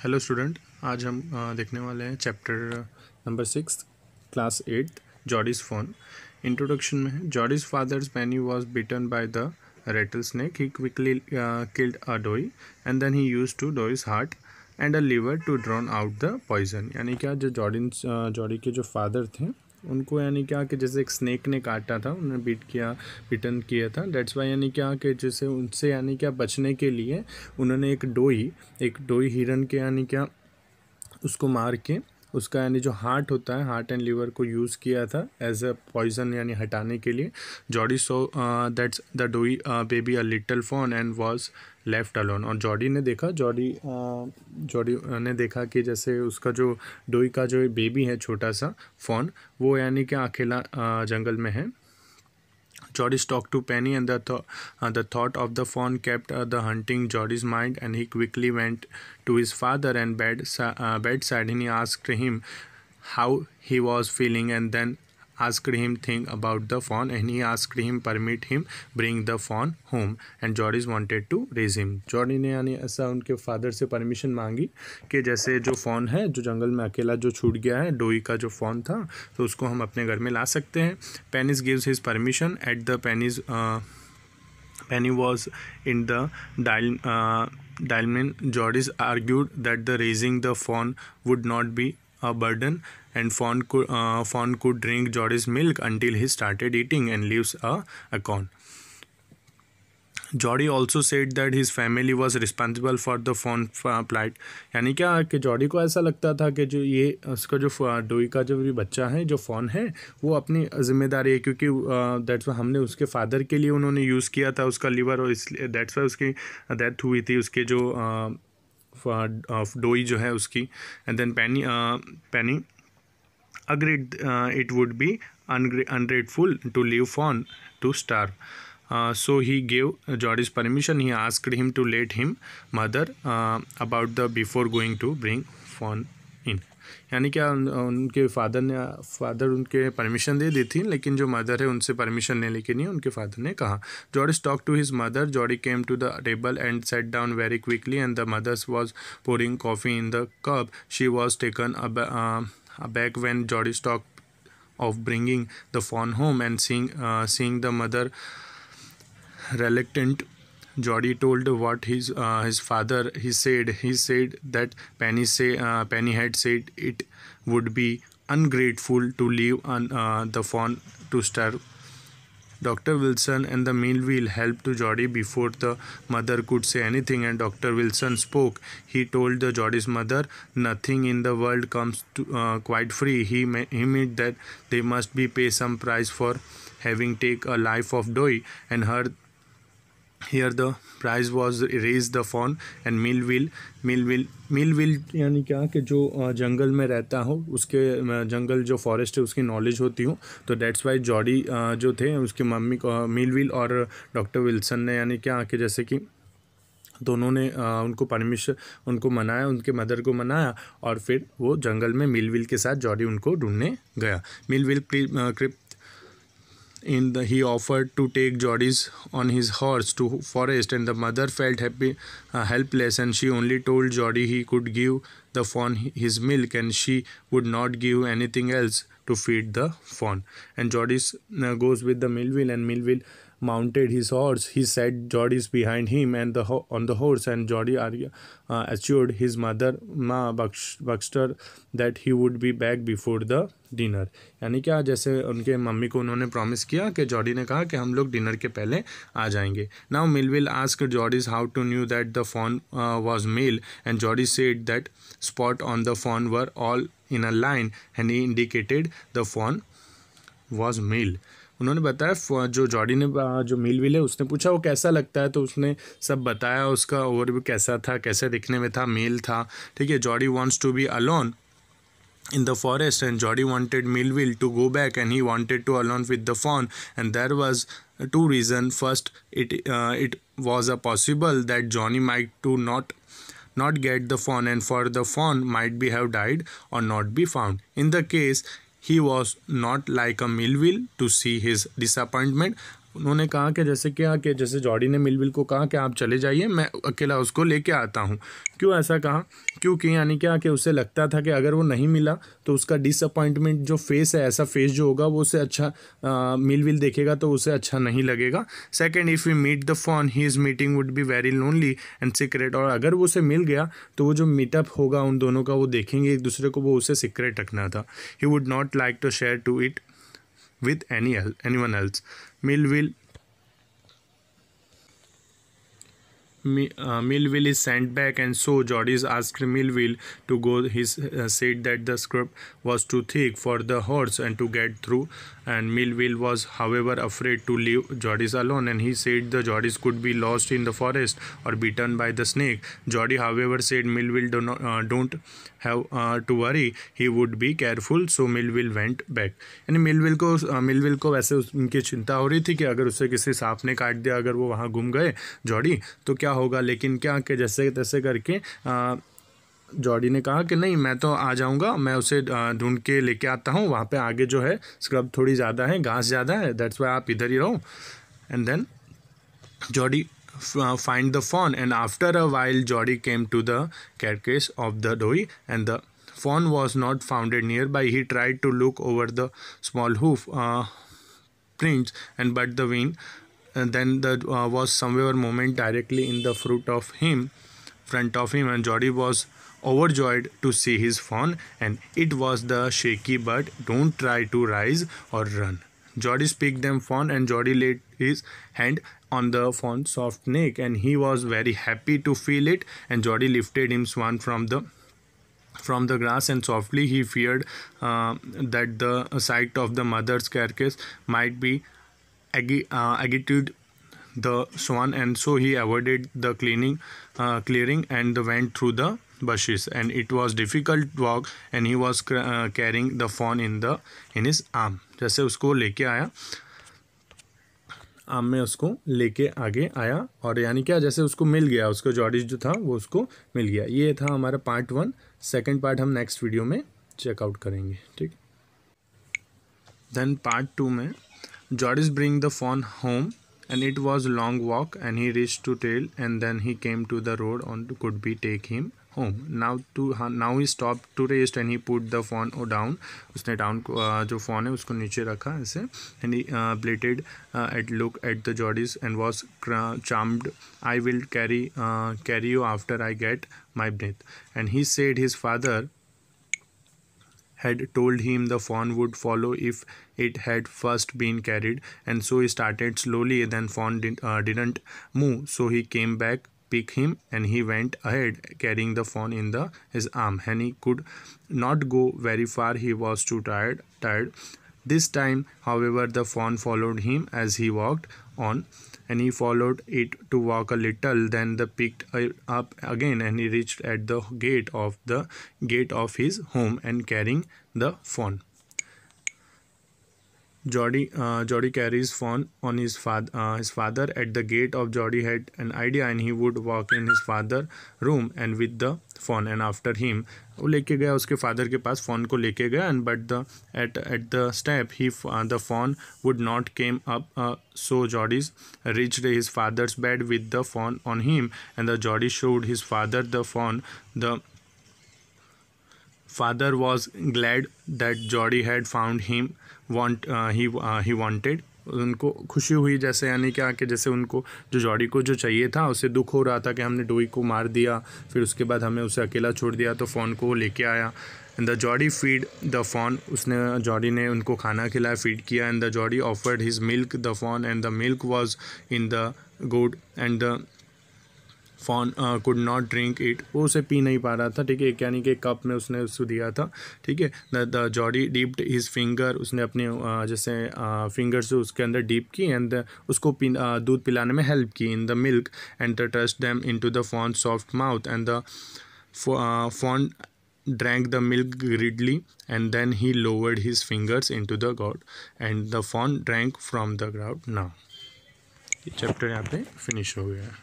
Hello student, आज हम देखने वाले हैं chapter number 6 class 8 Jody's fawn. Introduction में है, Jody's father's Penny was bitten by the rattlesnake. He quickly killed a doe and then he use to doe's heart and a liver to drawn out the poison. यानी क्या, जो Jordi के जो father थे उनको यानी क्या कि जैसे एक स्नेक ने काटा था, उन्हें बिटन किया था। डेट्स वाई यानी क्या कि जैसे उनसे यानी क्या बचने के लिए उन्होंने एक डोई हिरन के यानी क्या उसको मार के उसका यानी जो हार्ट होता है, हार्ट एंड लिवर को यूज़ किया था एज अ पॉइजन यानी हटाने के लिए। Jody saw that's the doe baby a little fawn and was left alone. और जॉडी ने देखा कि जैसे उसका जो डोई का जो बेबी है छोटा सा फॉन, वो यानी क्या अकेला जंगल में है। Geordie talked to Penny, and the thought of the fawn kept the hunting Geordie's mind, and he quickly went to his father and bedside, and he asked him how he was feeling, and then asked him think about the fawn, and he asked him permit him bring the fawn home, and Geordie wanted to raise him. Geordie ने यानी ऐसा उनके father से permission मांगी कि जैसे जो fawn है, जो जंगल में अकेला जो छूट गया है, डोई का जो फॉन था, तो उसको हम अपने घर में ला सकते हैं। Penis gives his permission at the Penny was in the diamond. Geordie argued that the raising the fawn would not be a burden, and fawn could drink Geordie's milk until he started eating and leaves a acorn. Jody also said that his family was responsible for the fawn plight। यानी क्या कि Jordi को ऐसा लगता था कि जो ये उसका जो डोई का जो भी बच्चा है, जो फॉन है, वो अपनी जिम्मेदारी है, क्योंकि दैट्स वाई हमने उसके फादर के लिए उन्होंने यूज़ किया था उसका लिवर, और इसलिए दैट्स वाई उसकी डेथ हुई थी, उसके जो डोई जो है उसकी। And then Penny agreed it would be ungrateful to leave fawn to starve. So he gave Geordie's permission. He asked him to let him mother about the before going to bring fawn in. यानी क्या उनके father उनके permission दे दी थी, लेकिन जो mother है उनसे permission लेने के लिए उनके फादर ने कहा। Jody talk to his mother. Jody came to the table and set down very quickly, and the mothers was pouring coffee in the cup. She was taken aback when Geordie talked of bringing the fawn home, and seeing the mother reluctant. Geordie told what his father he said that Penny had said it would be ungrateful to leave the fawn to starve. Dr. Wilson and the Millville helped to Geordie before the mother could say anything, and Dr. Wilson spoke. He told the Geordie's mother, "Nothing in the world comes quite free." He meant that they must be pay some price for having take a life of Doi, and here the price was raise the fawn and Millville यानी क्या कि जो जंगल में रहता हो, उसके जंगल जो forest है उसकी नॉलेज होती हो, तो डेट्स वाई जॉडी जो थे उसकी मम्मी को मिलविल और डॉक्टर विल्सन ने यानी क्या कि जैसे कि दोनों ने उनको मनाया, उनके मदर को मनाया, और फिर वो जंगल में मिलविल के साथ जॉडी उनको ढूंढने गया। Millville he offered to take Geordie's on his horse to forest, and the mother felt helpless, and she only told Geordie he could give the fawn his milk, and she would not give anything else to feed the fawn. And Geordie goes with the Millville, and Millville mounted his horse. He sat Geordie's behind him and on the horse, and Geordie assured his mother Baxter that he would be back before the dinner. यानी क्या, जैसे उनके mummy को उन्होंने promise किया कि Jordi ने कहा कि हम लोग डिनर के पहले आ जाएंगे। Now Millville asked Geordie how to knew that the fawn was male, and Geordie said that spot on the fawn were all in a line, and he indicated the fawn was male. उन्होंने बताया, जो Jordi ने जो Millville है उसने पूछा वो कैसा लगता है, तो उसने सब बताया, उसका ओवरव्यू कैसा था, कैसे दिखने में था, मेल था, ठीक है। Jody wants to be alone in the forest, and Geordie wanted Millville to go back, and he wanted to alone with the fawn, and there was two reasons. First, it was a possible that Johnny might to not get the fawn, and for the fawn might be have died or not be found. In the case he was not like a Millville to see his disappointment उन्होंने कहा कि जैसे क्या कि जैसे Jordi ने Millville को कहा कि आप चले जाइए, मैं अकेला उसको लेके आता हूँ। क्यों ऐसा कहा? क्योंकि यानी क्या कि उसे लगता था कि अगर वो नहीं मिला तो उसका डिसअपॉइंटमेंट जो फेस है, ऐसा फेस जो होगा वो उसे अच्छा मिलविल देखेगा तो उसे अच्छा नहीं लगेगा। Second, if we meet the fawn his meeting would be very lonely and secret. और अगर वो उसे मिल गया तो वो जो मीटअप होगा उन दोनों का, वो देखेंगे एक दूसरे को, वो उसे सीक्रेट रखना था। He would not like to share to it with anyone else. Millville Millville is sent back, and so Jordis asked Millville to go. He said that the script was too thick for the horse and to get through, and Millville was however afraid to leave Jordis alone, and he said the Jordis could be lost in the forest or bitten by the snake. Jordie however said Millville don't have to worry, he would be careful, so Millville went back. यानी Millville को वैसे उनकी चिंता हो रही थी कि अगर उसे किसी सांप ने काट दिया, अगर वो वहाँ गुम गए जॉडी, तो क्या होगा। लेकिन क्या कि जैसे तैसे करके जॉडी ने कहा कि नहीं, मैं तो आ जाऊँगा, मैं उसे ढूंढ के लेके आता हूँ। वहाँ पे आगे जो है स्क्रब थोड़ी ज़्यादा है, घास ज़्यादा है, दैट्स वाई आप इधर ही रहो। And then Jody find the fawn, and after a while Jordie came to the carcass of the doe, and the fawn was not found nearby. He tried to look over the small hoof prints, and but the wind then there was somewhere moment directly in the front of him, and Jordie was overjoyed to see his fawn, and it was the shaky bird. Don't try to rise or run. Jordie picked them fawn, and Jordie laid his hand on the fawn's soft neck, and he was very happy to feel it. And Jordie lifted him swan from the grass, and softly he feared that the sight of the mother's carcass might be agitated the swan, and so he avoided the clearing and went through the bushes, and it was difficult walk, and he was carrying the fawn in his arm. जैसे उसको लेके आया, आम में उसको लेके आगे आया, और यानी क्या जैसे उसको मिल गया, उसको जॉडी जो था वो उसको मिल गया। ये था हमारा पार्ट 1। सेकंड पार्ट हम नेक्स्ट वीडियो में चेकआउट करेंगे, ठीक। देन पार्ट 2 में Jody's bring the fawn home, and it was a long walk, and he reached to tail, and then he came to the road on could be take him home. Now he stopped to rest, and he put the fawn down. उसने down जो fawn है उसको नीचे रखा ऐसे, and he bleated at look at the Jordis and was charmed. I will carry you after I get my breath. And he said his father had told him the fawn would follow if it had first been carried, and so he started slowly. Then fawn didn't move, so he came back, picked him, and he went ahead carrying the fawn in his arm, and he could not go very far, he was too tired. This time, however, the fawn followed him as he walked on, and he followed it to walk a little. Then they picked up again, and he reached at the gate of his home, and carrying the fawn. Jordie carries fawn on his father at the gate of Jordie had an idea, and he would walk in his father room and with the fawn, and after him वो लेके गया उसके father के पास, fawn को लेके गया, and but at the step the fawn would not came up, so Jordie reached his father's bed with the fawn on him, and the Jordie showed his father the fawn. The father was glad that Jordie had found him he wanted. उनको खुशी हुई, जैसे यानी क्या कि जैसे उनको जो जॉडी को जो चाहिए था, उसे दुख हो रहा था कि हमने डोई को मार दिया, फिर उसके बाद हमें उसे अकेला छोड़ दिया, तो फ़ॉन को लेके आया। And the Jody feed the fawn, उसने जॉडी ने उनको खाना खिलाया, फीड किया। And the Jody offered his milk the fawn, and the milk was in the gourd, and the fawn could not drink it, वो उसे पी नहीं पा रहा था, ठीक है, यानी कि कप में उसने उसको दिया था, ठीक है। द जॉडी डीप्ड हिज फिंगर, उसने अपने जैसे फिंगर से उसके अंदर डीप की, एंड उसको दूध पिलाने में हेल्प की in the milk, and thrust them into the fawn soft mouth, and the fawn drank the milk greedily, and then he lowered his fingers into the gourd, and the fawn drank from the gourd. Now ये chapter यहाँ पे finish हो गया है।